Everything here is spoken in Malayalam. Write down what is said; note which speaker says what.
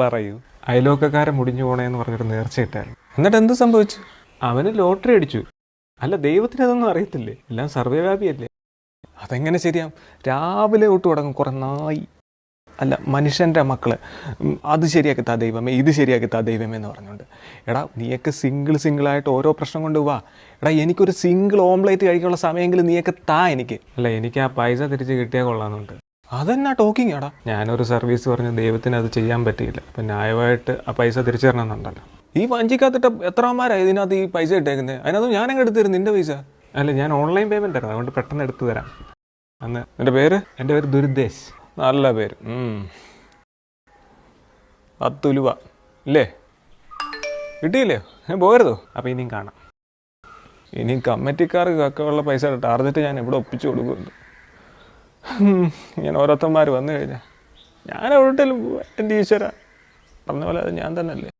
Speaker 1: പറയൂ. അയലോക്കക്കാരെ മുടിഞ്ഞു പോണേന്ന് പറഞ്ഞൊരു നേർച്ചയിട്ടായിരുന്നു. എന്നിട്ട് എന്ത് സംഭവിച്ചു? അവന് ലോട്ടറി അടിച്ചു. അല്ല, ദൈവത്തിന് അതൊന്നും അറിയത്തില്ലേ? എല്ലാം സർവ്വവ്യാപിയല്ലേ. അതെങ്ങനെ ശരിയാവും? രാവിലെ തൊട്ട് തുടങ്ങും കുറേ നായി, അല്ല മനുഷ്യൻ്റെ മക്കൾ, അത് ശരിയാക്കി താ ദൈവമേ, ഇത് ശരിയാക്കി താ ദൈവമേ എന്ന് പറഞ്ഞുകൊണ്ട്. എടാ നീയൊക്കെ സിംഗിളായിട്ട് ഓരോ പ്രശ്നം കൊണ്ട് വാ. എടാ എനിക്കൊരു സിംഗിൾ ഓംലേറ്റ് കഴിക്കാനുള്ള സമയമെങ്കിലും നീയൊക്കെ താ എനിക്ക്. അല്ല, എനിക്ക് ആ പൈസ തിരിച്ച് കിട്ടിയാൽ കൊള്ളാമെന്നുണ്ട്. അതെന്നാ ടോക്കിങ് ആടാ. ഞാനൊരു സർവീസ് പറഞ്ഞ് ദൈവത്തിന് അത് ചെയ്യാൻ പറ്റിയില്ല. അപ്പം ന്യായമായിട്ട് ആ പൈസ തിരിച്ചു തരണമെന്നുണ്ടല്ലോ. ഈ വഞ്ചിക്കകത്തിട്ട് എത്രമാരാണ് ഇതിനകത്ത് ഈ പൈസ ഇട്ടേക്കുന്നത്? അതിനകത്ത് ഞാനങ്ങ് എടുത്തു തരും നിൻ്റെ പൈസ. അല്ല, ഞാൻ ഓൺലൈൻ പേയ്മെൻറ്റ് തരാം, അതുകൊണ്ട് പെട്ടെന്ന് എടുത്തു തരാം. അന്ന് എൻ്റെ പേര് ദുരുദ്ദേശ്. നല്ല പേര്. 10 രൂപ ഇല്ലേ? കിട്ടിയില്ലേ? പോകരുതോ? അപ്പോൾ ഇനിയും കാണാം. ഇനിയും കമ്മിറ്റിക്കാർക്ക് കക്കമുള്ള പൈസ ടാർഗറ്റ് ഞാൻ ഇവിടെ ഒപ്പിച്ചു കൊടുക്കുന്നുണ്ട്. ഇങ്ങനെ ഓരോരുത്തന്മാർ വന്നു കഴിഞ്ഞാൽ ഞാൻ എവിടെയും എൻ്റെ ഈശ്വര പറഞ്ഞ പോലെ അത് ഞാൻ തന്നെ അല്ലേ.